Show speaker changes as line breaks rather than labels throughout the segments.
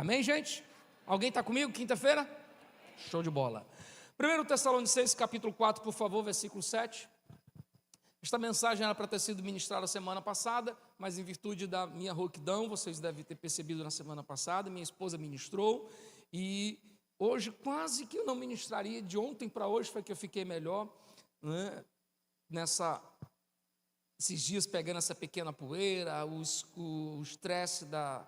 Amém, gente? Alguém está comigo? Quinta-feira? Show de bola. 1 Tessalonicenses, capítulo 4, por favor, versículo 7. Esta mensagem era para ter sido ministrada semana passada, mas em virtude da minha rouquidão, vocês devem ter percebido na semana passada, minha esposa ministrou, e hoje quase que eu não ministraria, de ontem para hoje foi que eu fiquei melhor, né? Esses dias pegando essa pequena poeira, o estresse da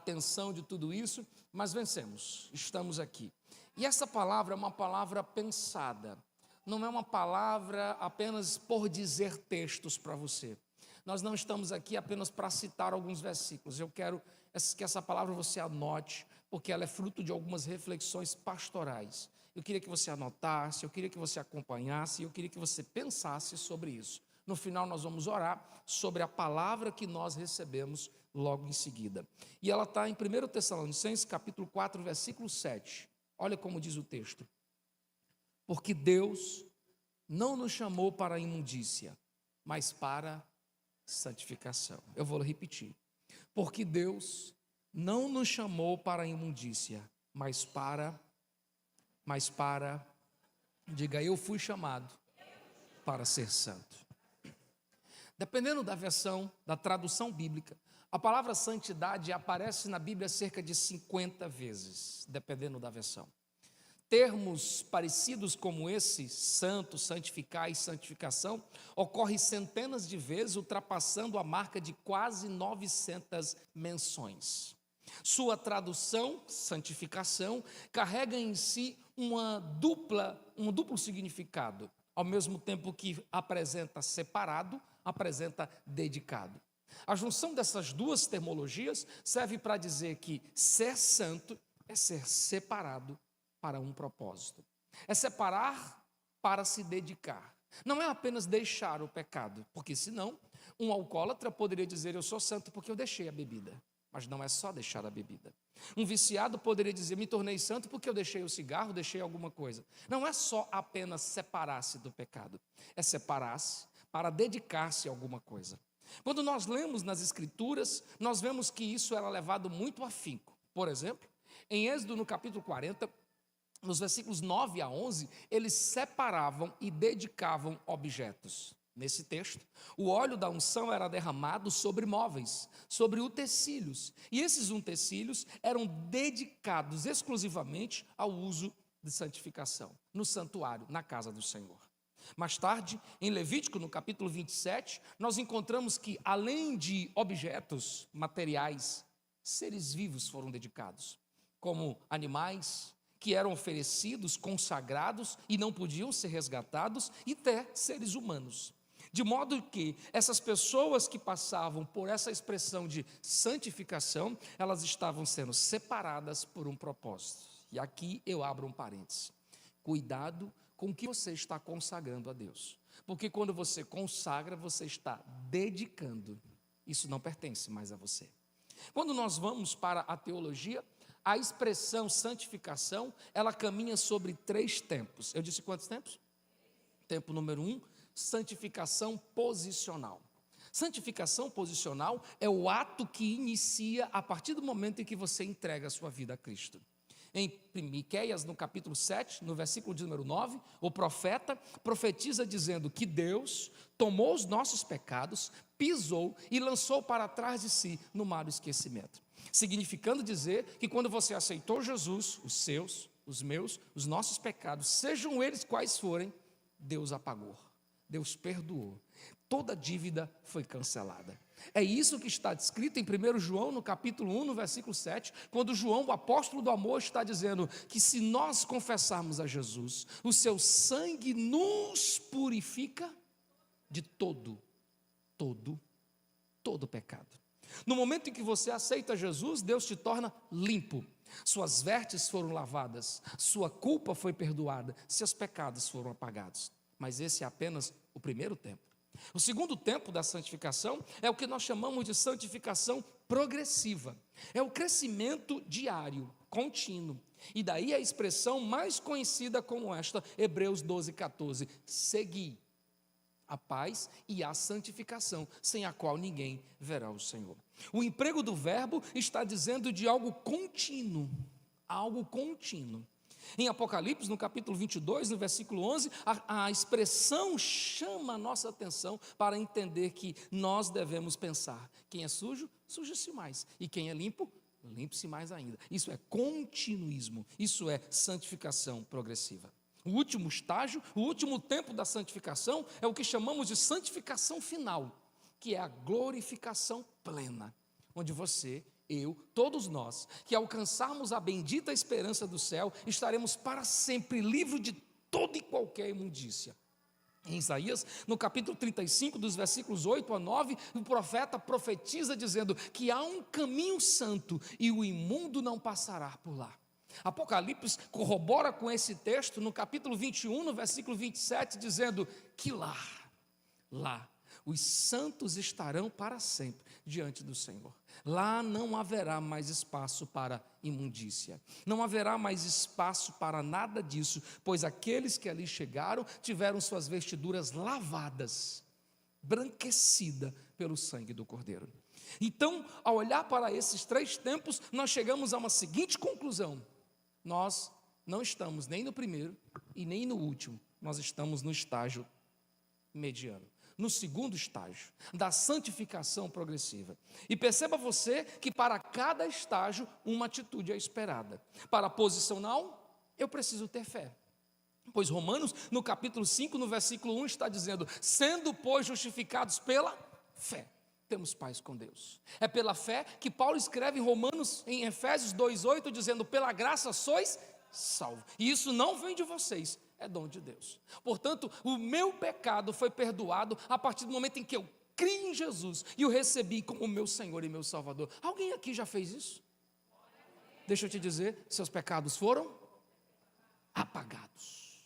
tensão de tudo isso, mas vencemos, estamos aqui. E essa palavra é uma palavra pensada, não é uma palavra apenas por dizer textos para você. Nós não estamos aqui apenas para citar alguns versículos, eu quero que essa palavra você anote, porque ela é fruto de algumas reflexões pastorais. Eu queria que você anotasse, eu queria que você acompanhasse, eu queria que você pensasse sobre isso. No final nós vamos orar sobre a palavra que nós recebemos logo em seguida. E ela está em 1 Tessalonicenses, capítulo 4, versículo 7. Olha como diz o texto. Porque Deus não nos chamou para a imundícia, mas para santificação. Eu vou repetir. Porque Deus não nos chamou para a imundícia, mas para, diga, eu fui chamado para ser santo. Dependendo da versão, da tradução bíblica, a palavra santidade aparece na Bíblia cerca de 50 vezes, dependendo da versão. Termos parecidos como esse, santo, santificar e santificação, ocorrem centenas de vezes, ultrapassando a marca de quase 900 menções. Sua tradução, santificação, carrega em si um duplo significado, ao mesmo tempo que apresenta separado, apresenta dedicado. A junção dessas duas terminologias serve para dizer que ser santo é ser separado para um propósito. É separar para se dedicar. Não é apenas deixar o pecado, porque senão um alcoólatra poderia dizer eu sou santo porque eu deixei a bebida. Mas não é só deixar a bebida. Um viciado poderia dizer me tornei santo porque eu deixei o cigarro, deixei alguma coisa. Não é só apenas separar-se do pecado. É separar-se para dedicar-se a alguma coisa. Quando nós lemos nas Escrituras, nós vemos que isso era levado muito a afinco. Por exemplo, em Êxodo no capítulo 40, nos versículos 9 a 11, eles separavam e dedicavam objetos. Nesse texto, o óleo da unção era derramado sobre móveis, sobre utensílios. E esses utensílios eram dedicados exclusivamente ao uso de santificação, no santuário, na casa do Senhor. Mais tarde, em Levítico, no capítulo 27, nós encontramos que, além de objetos materiais, seres vivos foram dedicados, como animais que eram oferecidos, consagrados e não podiam ser resgatados, e até seres humanos. De modo que essas pessoas que passavam por essa expressão de santificação, elas estavam sendo separadas por um propósito. E aqui eu abro um parênteses. Cuidado com o que você está consagrando a Deus. Porque quando você consagra, você está dedicando. Isso não pertence mais a você. Quando nós vamos para a teologia, a expressão santificação, ela caminha sobre 3 tempos. Eu disse quantos tempos? Tempo número 1, santificação posicional. Santificação posicional é o ato que inicia a partir do momento em que você entrega a sua vida a Cristo. Em Miqueias, no capítulo 7, no versículo de número 9, o profeta profetiza dizendo que Deus tomou os nossos pecados, pisou e lançou para trás de si no mar do esquecimento. Significando dizer que quando você aceitou Jesus, os seus, os meus, os nossos pecados, sejam eles quais forem, Deus apagou, Deus perdoou, toda dívida foi cancelada. É isso que está descrito em 1 João, no capítulo 1, no versículo 7, quando João, o apóstolo do amor, está dizendo que se nós confessarmos a Jesus, o seu sangue nos purifica de todo pecado. No momento em que você aceita Jesus, Deus te torna limpo. Suas vestes foram lavadas, sua culpa foi perdoada, seus pecados foram apagados. Mas esse é apenas o primeiro tempo. O segundo tempo da santificação é o que nós chamamos de santificação progressiva. É o crescimento diário, contínuo. E daí a expressão mais conhecida como esta, Hebreus 12, 14. Segui a paz e a santificação, sem a qual ninguém verá o Senhor. O emprego do verbo está dizendo de algo contínuo, algo contínuo. Em Apocalipse, no capítulo 22, no versículo 11, a expressão chama a nossa atenção para entender que nós devemos pensar: quem é sujo, suje-se mais, e quem é limpo, limpe-se mais ainda. Isso é continuismo, isso é santificação progressiva. O último estágio, o último tempo da santificação é o que chamamos de santificação final, que é a glorificação plena, onde você, eu, todos nós, que alcançarmos a bendita esperança do céu, estaremos para sempre livres de toda e qualquer imundícia. Em Isaías, no capítulo 35, dos versículos 8 a 9, o profeta profetiza dizendo que há um caminho santo e o imundo não passará por lá. Apocalipse corrobora com esse texto no capítulo 21, no versículo 27, dizendo que lá, os santos estarão para sempre diante do Senhor. Lá não haverá mais espaço para imundícia, não haverá mais espaço para nada disso, pois aqueles que ali chegaram tiveram suas vestiduras lavadas, branquecidas pelo sangue do Cordeiro. Então, ao olhar para esses três tempos, nós chegamos a uma seguinte conclusão: nós não estamos nem no primeiro e nem no último, nós estamos no estágio mediano, no segundo estágio da santificação progressiva. E perceba você que para cada estágio uma atitude é esperada. Para posicional, eu preciso ter fé. Pois Romanos, no capítulo 5, no versículo 1, está dizendo: sendo, pois, justificados pela fé, temos paz com Deus. É pela fé que Paulo escreve em Efésios 2,8, dizendo: pela graça sois salvos. E isso não vem de vocês, é dom de Deus. Portanto, o meu pecado foi perdoado a partir do momento em que eu criei em Jesus e o recebi como meu Senhor e meu Salvador. Alguém aqui já fez isso? Deixa eu te dizer, seus pecados foram apagados.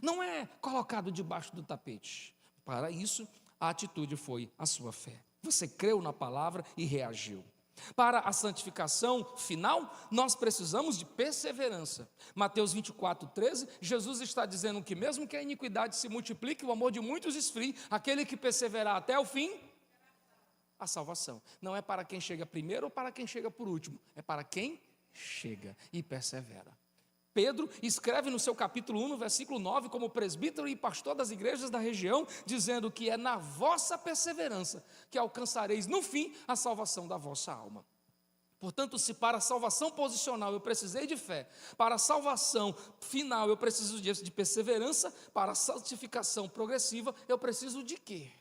Não é colocado debaixo do tapete. Para isso, a atitude foi a sua fé. Você creu na palavra e reagiu. Para a santificação final, nós precisamos de perseverança. Mateus 24:13, Jesus está dizendo que mesmo que a iniquidade se multiplique, o amor de muitos esfrie, aquele que perseverar até o fim, a salvação. Não é para quem chega primeiro ou para quem chega por último, é para quem chega e persevera. Pedro escreve no seu capítulo 1, no versículo 9, como presbítero e pastor das igrejas da região, dizendo que é na vossa perseverança que alcançareis no fim a salvação da vossa alma. Portanto, se para a salvação posicional eu precisei de fé, para a salvação final eu preciso de perseverança, para a santificação progressiva eu preciso de quê?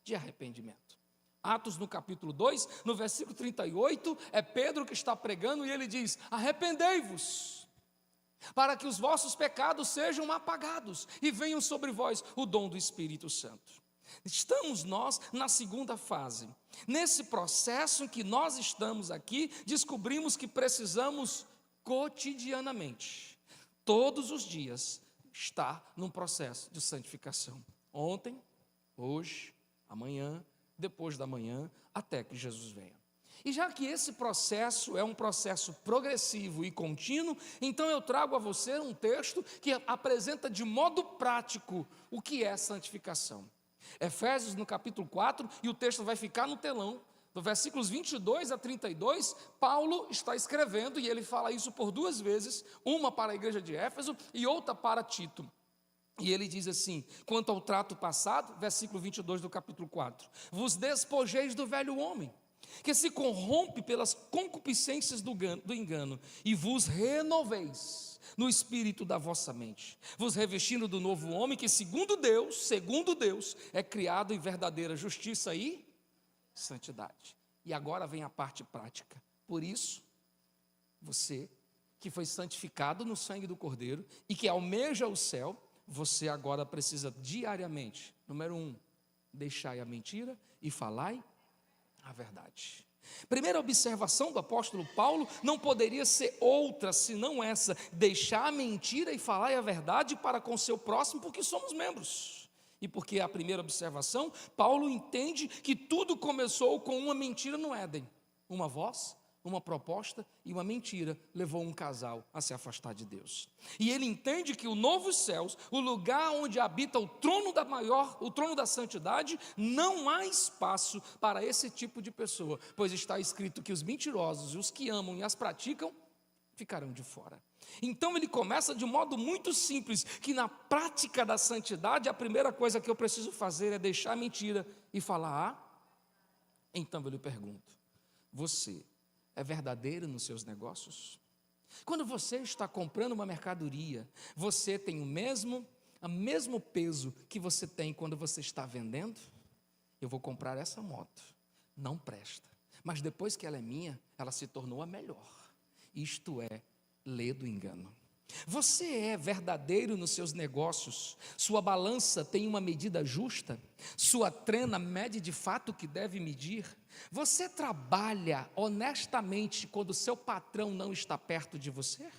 De arrependimento. Atos no capítulo 2, no versículo 38, é Pedro que está pregando e ele diz: arrependei-vos, para que os vossos pecados sejam apagados e venham sobre vós o dom do Espírito Santo. Estamos nós na segunda fase. Nesse processo em que nós estamos aqui, descobrimos que precisamos cotidianamente, todos os dias, estar num processo de santificação. Ontem, hoje, amanhã, depois da manhã, até que Jesus venha. E já que esse processo é um processo progressivo e contínuo, então eu trago a você um texto que apresenta de modo prático o que é santificação. Efésios no capítulo 4, e o texto vai ficar no telão, do versículos 22 a 32, Paulo está escrevendo, e ele fala isso por duas vezes, uma para a igreja de Éfeso e outra para Tito. E ele diz assim: quanto ao trato passado, versículo 22 do capítulo 4, vos despojeis do velho homem, que se corrompe pelas concupiscências do engano, e vos renoveis no espírito da vossa mente, vos revestindo do novo homem, que segundo Deus, é criado em verdadeira justiça e santidade. E agora vem a parte prática. Por isso, você que foi santificado no sangue do Cordeiro e que almeja o céu, você agora precisa diariamente, número 1, deixai a mentira e falai a verdade. Primeira observação do apóstolo Paulo não poderia ser outra senão essa: deixar a mentira e falar a verdade para com seu próximo, porque somos membros. E porque a primeira observação, Paulo entende que tudo começou com uma mentira no Éden. Uma voz uma proposta e uma mentira levou um casal a se afastar de Deus. E ele entende que o novo céus, o lugar onde habita o trono da santidade, não há espaço para esse tipo de pessoa, pois está escrito que os mentirosos, os que amam e as praticam, ficarão de fora. Então ele começa de modo muito simples, que na prática da santidade, a primeira coisa que eu preciso fazer é deixar a mentira e falar. Então eu lhe pergunto, você é verdadeiro nos seus negócios? Quando você está comprando uma mercadoria, você tem o mesmo peso que você tem quando você está vendendo? Eu vou comprar essa moto, não presta, mas depois que ela é minha, ela se tornou a melhor. Isto é lei do engano. Você é verdadeiro nos seus negócios? Sua balança tem uma medida justa? Sua trena mede de fato o que deve medir? Você trabalha honestamente quando seu patrão não está perto de você?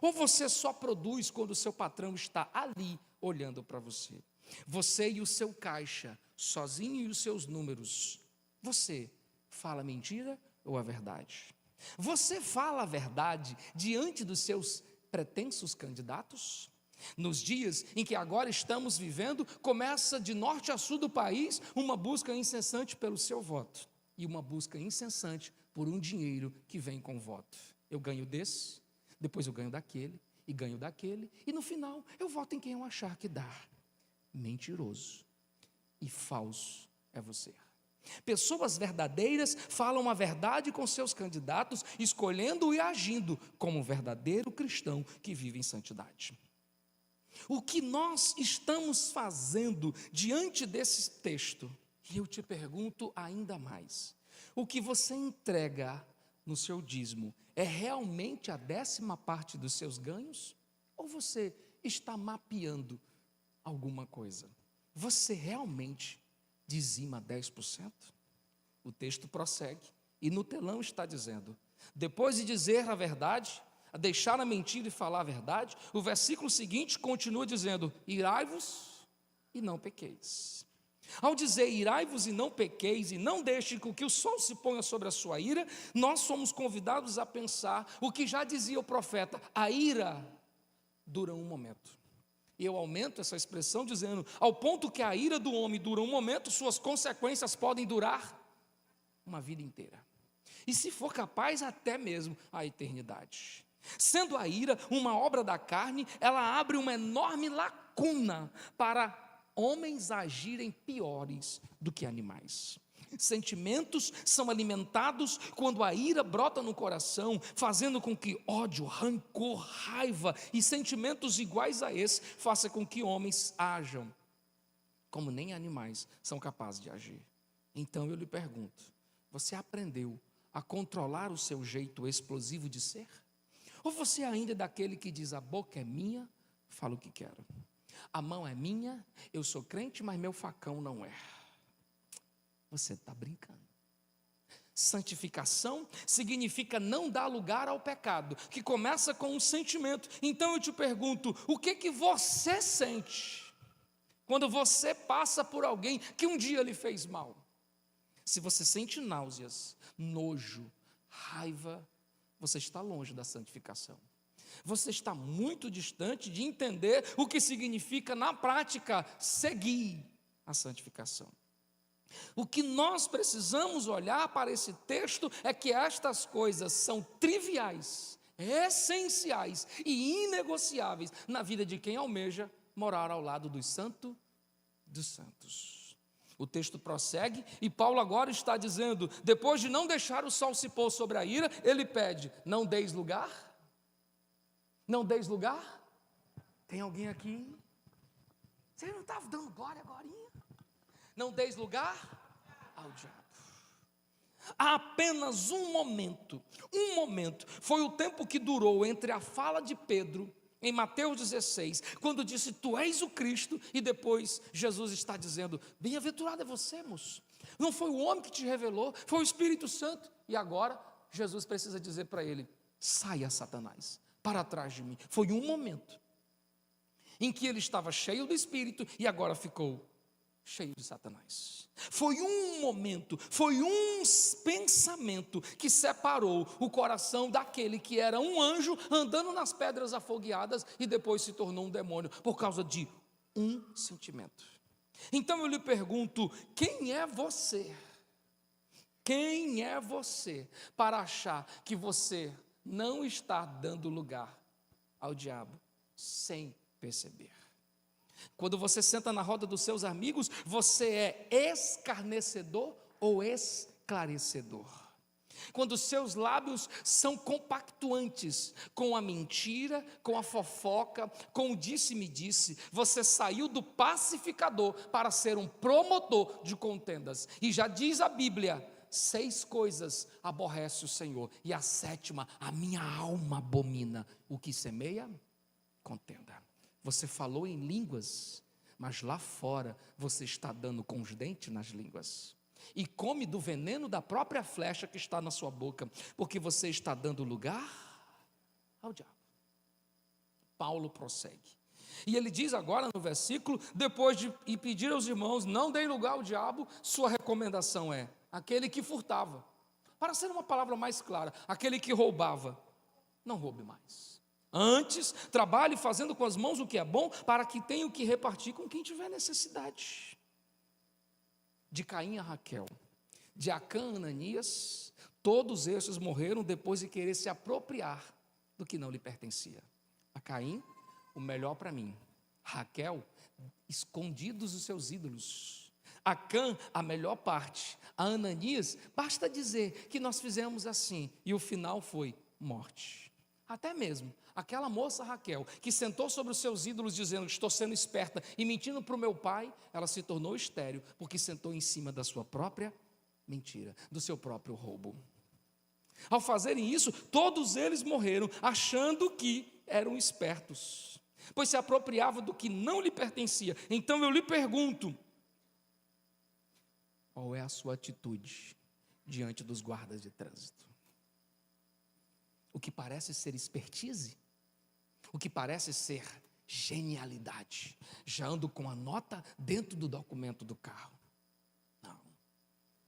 Ou você só produz quando o seu patrão está ali olhando para você? Você e o seu caixa, sozinho e os seus números, você fala mentira ou a verdade? Você fala a verdade diante dos seus pretensos candidatos? Nos dias em que agora estamos vivendo, começa de norte a sul do país uma busca incessante pelo seu voto e uma busca incessante por um dinheiro que vem com o voto. Eu ganho desse, depois eu ganho daquele e no final eu voto em quem eu achar que dá. Mentiroso e falso é você. Pessoas verdadeiras falam a verdade com seus candidatos, escolhendo e agindo como um verdadeiro cristão que vive em santidade. O que nós estamos fazendo diante desse texto? E eu te pergunto ainda mais: o que você entrega no seu dízimo é realmente a 10ª parte dos seus ganhos? Ou você está mapeando alguma coisa? Você realmente dizima 10%? O texto prossegue e no telão está dizendo: depois de dizer a verdade, a deixar a mentira e falar a verdade, o versículo seguinte continua dizendo: irai-vos e não pequeis. Ao dizer irai-vos e não pequeis, e não deixe que o sol se ponha sobre a sua ira, nós somos convidados a pensar o que já dizia o profeta: a ira dura um momento. E eu aumento essa expressão dizendo: ao ponto que a ira do homem dura um momento, suas consequências podem durar uma vida inteira. E se for capaz, até mesmo a eternidade. Sendo a ira uma obra da carne, ela abre uma enorme lacuna para homens agirem piores do que animais. Sentimentos são alimentados quando a ira brota no coração, fazendo com que ódio, rancor, raiva e sentimentos iguais a esse façam com que homens ajam como nem animais são capazes de agir. Então eu lhe pergunto: você aprendeu a controlar o seu jeito explosivo de ser? Ou você ainda é daquele que diz: a boca é minha, falo o que quero, a mão é minha, eu sou crente, mas meu facão não é? Você está brincando. Santificação significa não dar lugar ao pecado, que começa com um sentimento. Então eu te pergunto: o que você sente quando você passa por alguém que um dia lhe fez mal? Se você sente náuseas, nojo, raiva, você está longe da santificação. Você está muito distante de entender o que significa na prática seguir a santificação. O que nós precisamos olhar para esse texto é que estas coisas são triviais, essenciais e inegociáveis na vida de quem almeja morar ao lado dos santos dos santos. O texto prossegue e Paulo agora está dizendo: depois de não deixar o sol se pôr sobre a ira, ele pede: não deis lugar. Não deis lugar? Tem alguém aqui? Você não estava dando glória agorinha? Não deis lugar ao diabo. Há apenas um momento, foi o tempo que durou entre a fala de Pedro, em Mateus 16, quando disse: tu és o Cristo, e depois Jesus está dizendo: bem-aventurado é você, moço. Não foi o homem que te revelou, foi o Espírito Santo. E agora, Jesus precisa dizer para ele: saia, Satanás, para trás de mim. Foi um momento em que ele estava cheio do Espírito e agora ficou cheio de Satanás. Foi um momento, foi um pensamento que separou o coração daquele que era um anjo andando nas pedras afogueadas e depois se tornou um demônio por causa de um sentimento. Então eu lhe pergunto: quem é você? Quem é você para achar que você não está dando lugar ao diabo sem perceber? Quando você senta na roda dos seus amigos, você é escarnecedor ou esclarecedor? Quando seus lábios são compactuantes com a mentira, com a fofoca, com o disse-me-disse, você saiu do pacificador para ser um promotor de contendas. E já diz a Bíblia: 6 coisas aborrece o Senhor, e a 7ª, a minha alma abomina. O que semeia? Contenda. Você falou em línguas, mas lá fora você está dando com os dentes nas línguas. E come do veneno da própria flecha que está na sua boca, porque você está dando lugar ao diabo. Paulo prossegue. E ele diz agora no versículo, depois de pedir aos irmãos, não deem lugar ao diabo, sua recomendação é: aquele que furtava. Para ser uma palavra mais clara, aquele que roubava, não roube mais. Antes, trabalhe fazendo com as mãos o que é bom, para que tenha o que repartir com quem tiver necessidade. De Caim a Raquel, de Acã a Ananias, todos estes morreram depois de querer se apropriar do que não lhe pertencia. A Caim, o melhor para mim. Raquel, escondidos os seus ídolos. Acã, a melhor parte. A Ananias, basta dizer que nós fizemos assim, e o final foi morte. Até mesmo aquela moça Raquel, que sentou sobre os seus ídolos dizendo: estou sendo esperta e mentindo para o meu pai, ela se tornou estéril, porque sentou em cima da sua própria mentira, do seu próprio roubo. Ao fazerem isso, todos eles morreram, achando que eram espertos, pois se apropriavam do que não lhe pertencia. Então eu lhe pergunto: qual é a sua atitude diante dos guardas de trânsito? O que parece ser expertise, o que parece ser genialidade, já ando com a nota dentro do documento do carro.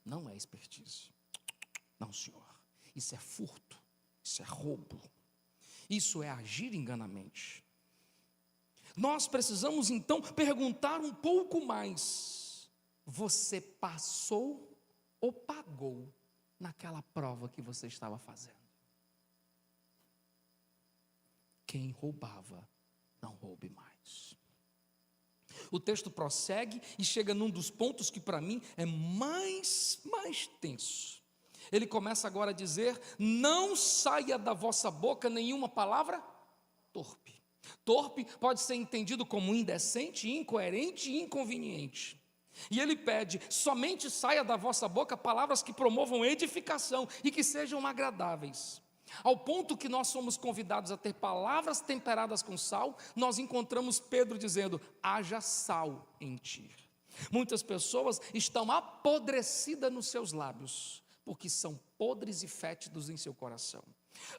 Não é expertise. Não, senhor. Isso é furto, isso é roubo, isso é agir enganamente. Nós precisamos então perguntar um pouco mais: você passou ou pagou naquela prova que você estava fazendo? Quem roubava, não roube mais. O texto prossegue e chega num dos pontos que para mim é mais tenso. Ele começa agora a dizer: não saia da vossa boca nenhuma palavra torpe. Torpe pode ser entendido como indecente, incoerente e inconveniente. E ele pede: somente saia da vossa boca palavras que promovam edificação e que sejam agradáveis. Ao ponto que nós somos convidados a ter palavras temperadas com sal, nós encontramos Pedro dizendo: haja sal em ti. Muitas pessoas estão apodrecidas nos seus lábios, porque são podres e fétidos em seu coração.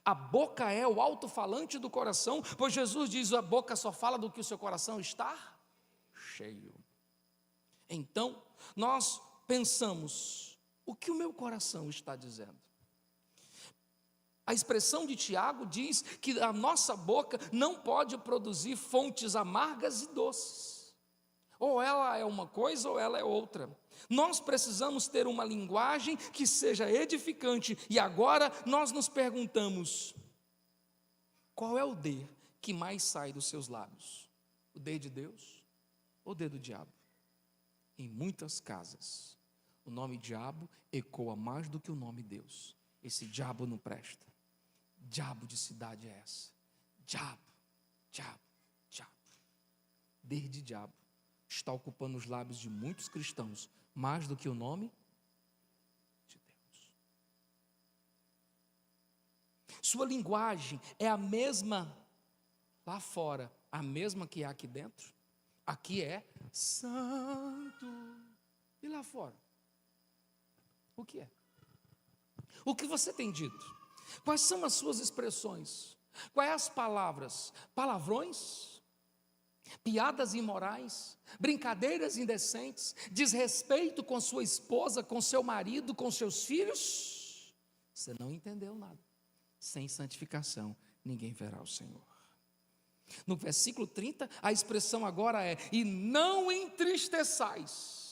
A boca é o alto-falante do coração, pois Jesus diz: a boca só fala do que o seu coração está cheio. Então, nós pensamos: o que o meu coração está dizendo? A expressão de Tiago diz que a nossa boca não pode produzir fontes amargas e doces. Ou ela é uma coisa ou ela é outra. Nós precisamos ter uma linguagem que seja edificante. E agora nós nos perguntamos: qual é o D que mais sai dos seus lábios? O D de Deus ou o D do diabo? Em muitas casas, o nome diabo ecoa mais do que o nome Deus. Esse diabo não presta. Diabo de cidade é essa? Diabo. Desde diabo está ocupando os lábios de muitos cristãos mais do que o nome de Deus. Sua linguagem é a mesma lá fora, a mesma que há aqui dentro? Aqui é santo. E lá fora? O que é? O que você tem dito? Quais são as suas expressões? Quais as palavras? Palavrões? piadas imorais, brincadeiras indecentes, desrespeito com sua esposa, com seu marido, com seus filhos, você não entendeu nada. Sem santificação, ninguém verá o Senhor. No versículo 30, a expressão agora é: e não entristeçais.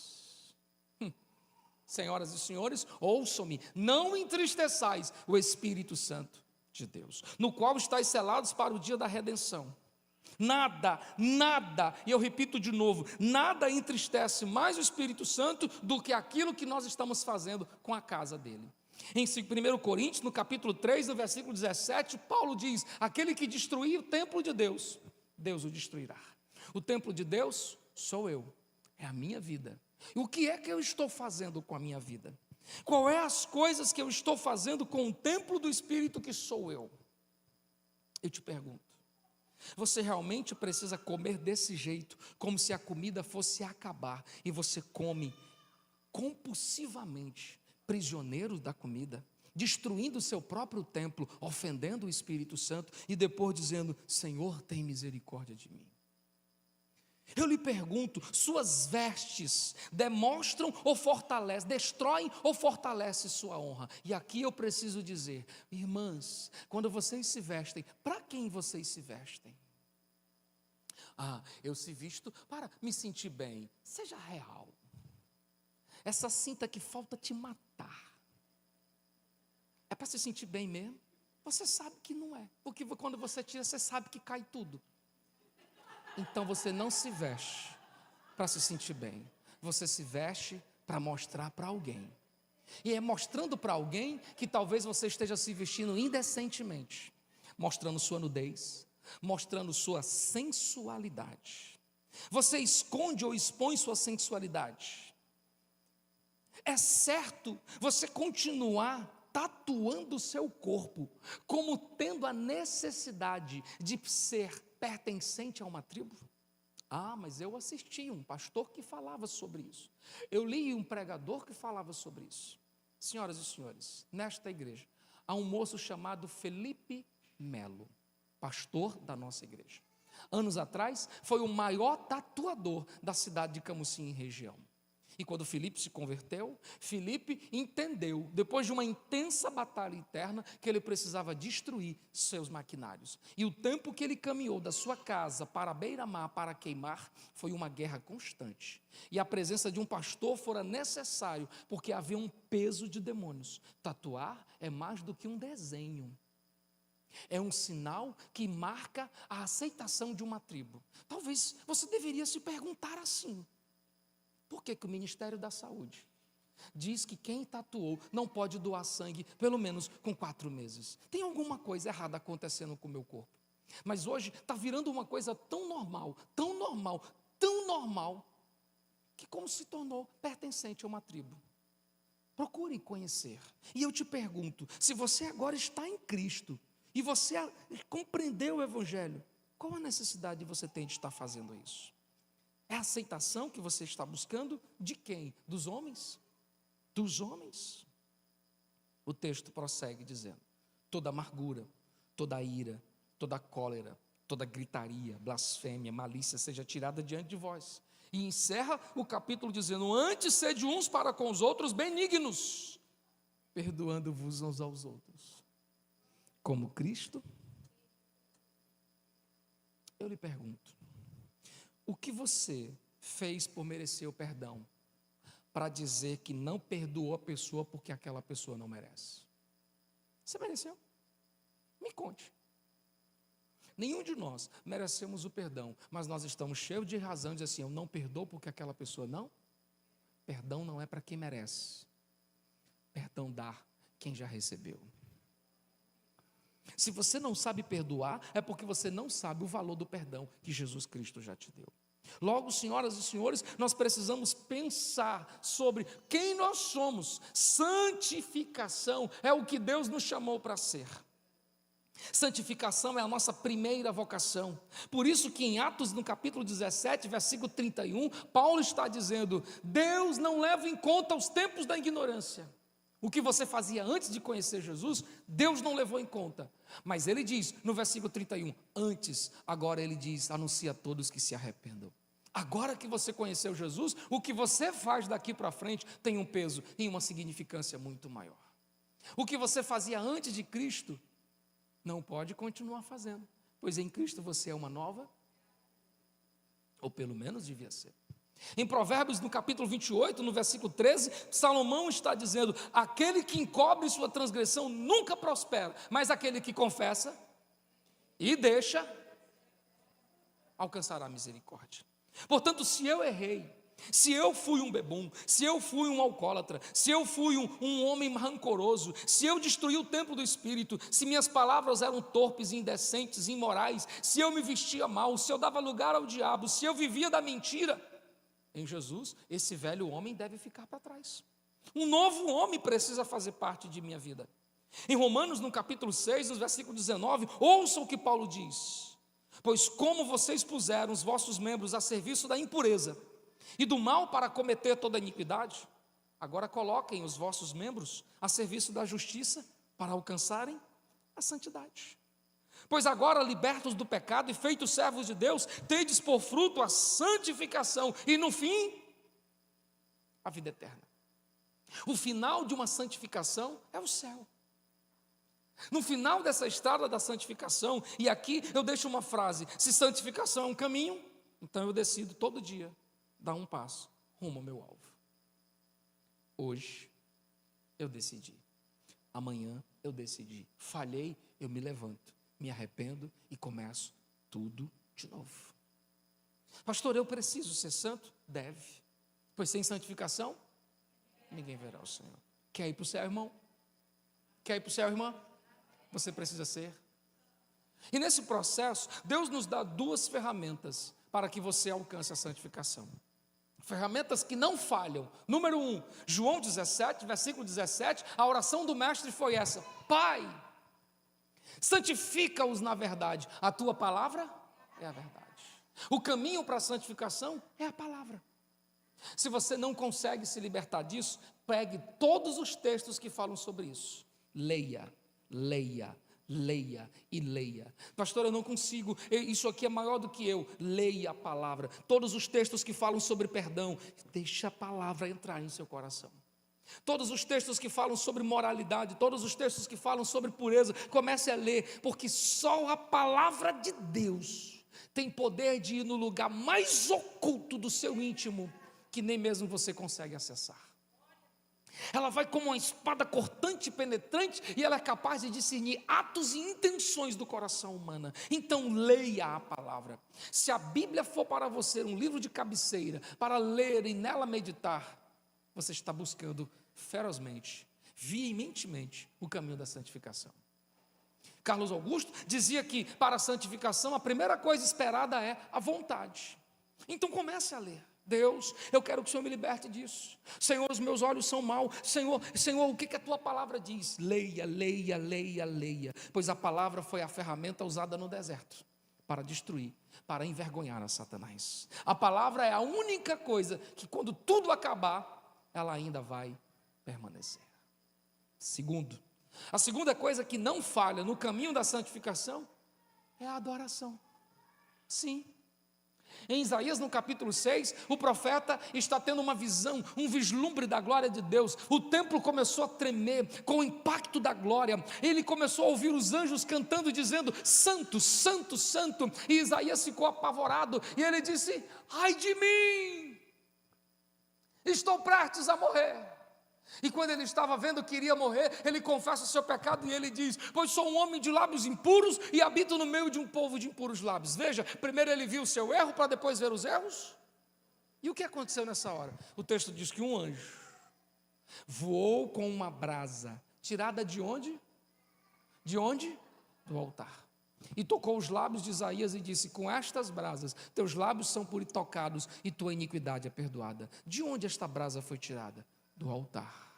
Senhoras e senhores, ouçam-me, não entristeçais o Espírito Santo de Deus, no qual estáis selados para o dia da redenção. Nada, e eu repito de novo, nada entristece mais o Espírito Santo do que aquilo que nós estamos fazendo com a casa dele. Em 1 Coríntios, no capítulo 3, no versículo 17, Paulo diz: aquele que destruir o templo de Deus, Deus o destruirá. O templo de Deus sou eu, é a minha vida. E o que é que eu estou fazendo com a minha vida? Qual é as coisas que eu estou fazendo com o templo do Espírito que sou eu? Eu te pergunto, você realmente precisa comer desse jeito, como se a comida fosse acabar, e você come compulsivamente, prisioneiro da comida, destruindo o seu próprio templo, ofendendo o Espírito Santo, e depois dizendo: Senhor, tem misericórdia de mim. Eu lhe pergunto, suas vestes demonstram ou fortalecem, destroem ou fortalecem sua honra? E aqui eu preciso dizer, irmãs, quando vocês se vestem, para quem vocês se vestem? Eu se visto para me sentir bem. Seja real. Essa cinta que falta te matar, é para se sentir bem mesmo? Você sabe que não é, porque quando você tira, você sabe que cai tudo. Então você não se veste para se sentir bem, você se veste para mostrar para alguém. E é mostrando para alguém que talvez você esteja se vestindo indecentemente, mostrando sua nudez, mostrando sua sensualidade. Você esconde ou expõe sua sensualidade. É certo você continuar tatuando o seu corpo, como tendo a necessidade de ser pertencente a uma tribo? Mas eu assisti um pastor que falava sobre isso. Eu li um pregador que falava sobre isso. Senhoras e senhores, nesta igreja há um moço chamado Felipe Melo, pastor da nossa igreja. Anos atrás, foi o maior tatuador da cidade de Camusim e região. E quando Felipe se converteu, Felipe entendeu, depois de uma intensa batalha interna, que ele precisava destruir seus maquinários. E o tempo que ele caminhou da sua casa para a beira-mar para queimar, foi uma guerra constante. E a presença de um pastor fora necessário, porque havia um peso de demônios. Tatuar é mais do que um desenho. É um sinal que marca a aceitação de uma tribo. Talvez você deveria se perguntar assim: por que o Ministério da Saúde diz que quem tatuou não pode doar sangue pelo menos com 4 meses? Tem alguma coisa errada acontecendo com o meu corpo. Mas hoje está virando uma coisa tão normal, que como se tornou pertencente a uma tribo. Procure conhecer. E eu te pergunto, se você agora está em Cristo e você compreendeu o Evangelho, qual a necessidade de você ter de estar fazendo isso? É a aceitação que você está buscando de quem? Dos homens? Dos homens. O texto prossegue dizendo: toda amargura, toda ira, toda cólera, toda gritaria, blasfêmia, malícia seja tirada diante de vós. E encerra o capítulo dizendo: antes sede uns para com os outros benignos, perdoando-vos uns aos outros, como Cristo. Eu lhe pergunto, o que você fez por merecer o perdão, para dizer que não perdoou a pessoa porque aquela pessoa não merece? Você mereceu? Me conte. Nenhum de nós merecemos o perdão, mas nós estamos cheios de razão de dizer assim: eu não perdoo porque aquela pessoa não. Perdão não é para quem merece, perdão dá quem já recebeu. Se você não sabe perdoar, é porque você não sabe o valor do perdão que Jesus Cristo já te deu. Logo, senhoras e senhores, nós precisamos pensar sobre quem nós somos. Santificação é o que Deus nos chamou para ser. Santificação é a nossa primeira vocação. Por isso que em Atos, no capítulo 17, versículo 31, Paulo está dizendo: Deus não leva em conta os tempos da ignorância. O que você fazia antes de conhecer Jesus, Deus não levou em conta. Mas ele diz no versículo 31, antes, agora ele diz, anuncia a todos que se arrependam. Agora que você conheceu Jesus, o que você faz daqui para frente tem um peso e uma significância muito maior. O que você fazia antes de Cristo, não pode continuar fazendo, pois em Cristo você é uma nova, ou pelo menos devia ser. Em Provérbios, no capítulo 28, no versículo 13, Salomão está dizendo, aquele que encobre sua transgressão nunca prospera, mas aquele que confessa e deixa, alcançará misericórdia. Portanto, se eu errei, se eu fui um bebum, se eu fui um alcoólatra, se eu fui um homem rancoroso, se eu destruí o templo do Espírito, se minhas palavras eram torpes, indecentes, imorais, se eu me vestia mal, se eu dava lugar ao diabo, se eu vivia da mentira, em Jesus, esse velho homem deve ficar para trás. Um novo homem precisa fazer parte de minha vida. Em Romanos, no capítulo 6, no versículo 19, ouça o que Paulo diz. Pois como vocês puseram os vossos membros a serviço da impureza e do mal para cometer toda iniquidade, agora coloquem os vossos membros a serviço da justiça para alcançarem a santidade. Pois agora, libertos do pecado e feitos servos de Deus, tendes por fruto a santificação e no fim, a vida eterna. O final de uma santificação é o céu. No final dessa estrada da santificação, e aqui eu deixo uma frase, se santificação é um caminho, então eu decido todo dia dar um passo rumo ao meu alvo. Hoje eu decidi, amanhã eu decidi, falhei, eu me levanto, me arrependo e começo tudo de novo. Pastor, eu preciso ser santo? Deve, pois sem santificação, ninguém verá o Senhor. Quer ir para o céu, irmão? Quer ir para o céu, irmã? Você precisa ser. E nesse processo, Deus nos dá duas ferramentas para que você alcance a santificação. Ferramentas que não falham. Número 1, João 17, versículo 17, a oração do mestre foi essa: Pai, santifica-os na verdade, a tua palavra é a verdade. O caminho para a santificação é a palavra. Se você não consegue se libertar disso, pegue todos os textos que falam sobre isso. Leia, leia, leia e leia. Pastor, eu não consigo, isso aqui é maior do que eu. Leia a palavra. Todos os textos que falam sobre perdão, deixa a palavra entrar em seu coração. Todos os textos que falam sobre moralidade, todos os textos que falam sobre pureza, comece a ler, porque só a palavra de Deus tem poder de ir no lugar mais oculto do seu íntimo, que nem mesmo você consegue acessar. Ela vai como uma espada cortante e penetrante, e ela é capaz de discernir atos e intenções do coração humano. Então leia a palavra. Se a Bíblia for para você um livro de cabeceira, para ler e nela meditar, você está buscando ferozmente, veementemente, o caminho da santificação. Carlos Augusto dizia que para a santificação a primeira coisa esperada é a vontade. Então comece a ler. Deus, eu quero que o Senhor me liberte disso. Senhor, os meus olhos são maus. Senhor, o que a tua palavra diz? Leia, leia, leia, leia. Pois a palavra foi a ferramenta usada no deserto para destruir, para envergonhar a Satanás. A palavra é a única coisa que, quando tudo acabar, ela ainda vai permanecer. Segundo, a segunda coisa que não falha no caminho da santificação é a adoração. Sim. Em Isaías, no capítulo 6, o profeta está tendo uma visão, um vislumbre da glória de Deus. O templo começou a tremer com o impacto da glória. Ele começou a ouvir os anjos cantando, dizendo: Santo, Santo, Santo. E Isaías ficou apavorado, e ele disse: ai de mim, estou prestes a morrer. E quando ele estava vendo que iria morrer, ele confessa o seu pecado e ele diz: pois sou um homem de lábios impuros e habito no meio de um povo de impuros lábios. Veja, primeiro ele viu o seu erro para depois ver os erros. E o que aconteceu nessa hora? O texto diz que um anjo voou com uma brasa, tirada de onde? De onde? Do altar. E tocou os lábios de Isaías e disse: com estas brasas, teus lábios são tocados e tua iniquidade é perdoada. De onde esta brasa foi tirada? Do altar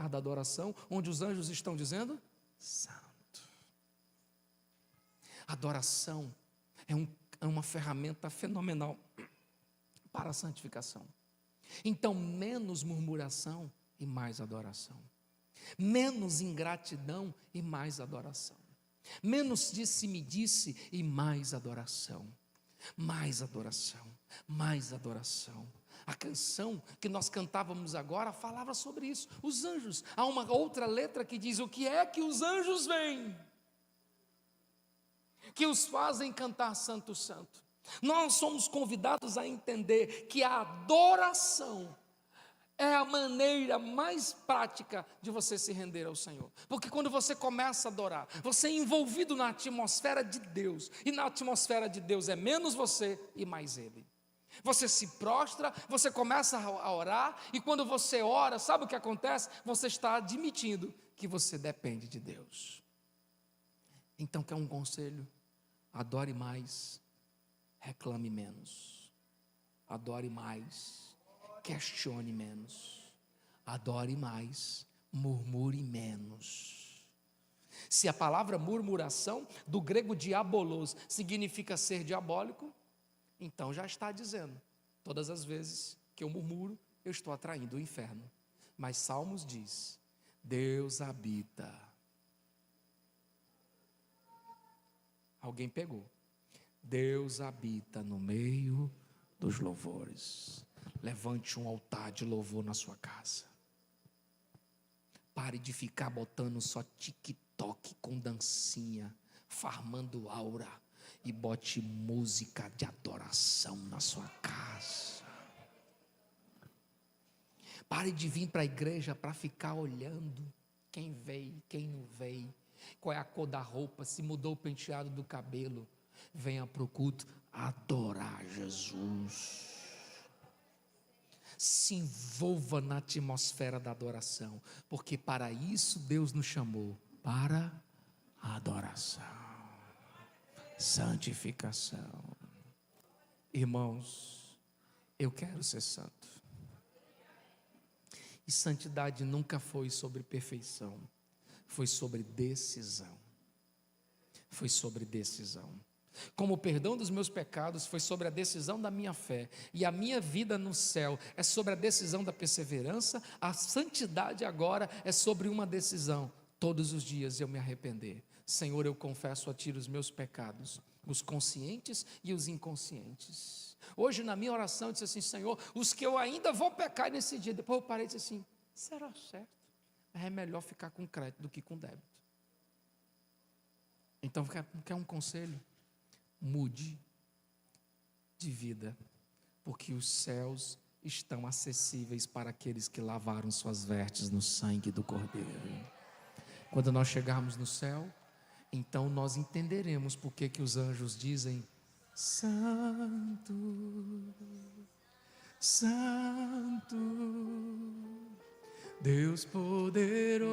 da adoração, onde os anjos estão dizendo: Santo. Adoração é uma ferramenta fenomenal para a santificação. Então, menos murmuração e mais adoração. Menos ingratidão e mais adoração. Menos disse-me-disse e mais adoração. Mais adoração, mais adoração. A canção que nós cantávamos agora falava sobre isso. Os anjos, há uma outra letra que diz: o que é que os anjos veem, que os fazem cantar santo, santo. Nós somos convidados a entender que a adoração é a maneira mais prática de você se render ao Senhor. Porque quando você começa a adorar, você é envolvido na atmosfera de Deus. E na atmosfera de Deus é menos você e mais Ele. Você se prostra, você começa a orar. E quando você ora, sabe o que acontece? Você está admitindo que você depende de Deus. Então, quer um conselho? Adore mais, reclame menos. Adore mais, questione menos. Adore mais, murmure menos. Se a palavra murmuração, do grego diabolos, significa ser diabólico, então já está dizendo: todas as vezes que eu murmuro, eu estou atraindo o inferno. Mas Salmos diz: Deus habita. Alguém pegou. Deus habita no meio dos louvores. Levante um altar de louvor na sua casa. Pare de ficar botando só TikTok com dancinha, farmando aura, e bote música de adoração na sua casa. Pare de vir para a igreja para ficar olhando quem veio, quem não veio, qual é a cor da roupa, se mudou o penteado do cabelo. Venha para o culto adorar Jesus. Se envolva na atmosfera da adoração, porque para isso Deus nos chamou, para a adoração, santificação. Irmãos, eu quero ser santo. E santidade nunca foi sobre perfeição, foi sobre decisão. Foi sobre decisão. Como o perdão dos meus pecados foi sobre a decisão da minha fé, e a minha vida no céu é sobre a decisão da perseverança, a santidade agora é sobre uma decisão: todos os dias eu me arrepender. Senhor, eu confesso a Ti os meus pecados, os conscientes e os inconscientes. Hoje na minha oração eu disse assim: Senhor, os que eu ainda vou pecar nesse dia. Depois eu parei e disse assim: será certo? É melhor ficar com crédito do que com débito. Então, quer um conselho? Mude de vida, porque os céus estão acessíveis para aqueles que lavaram suas vestes no sangue do Cordeiro. Quando nós chegarmos no céu, então nós entenderemos por que os anjos dizem: Santo, Santo, Deus poderoso,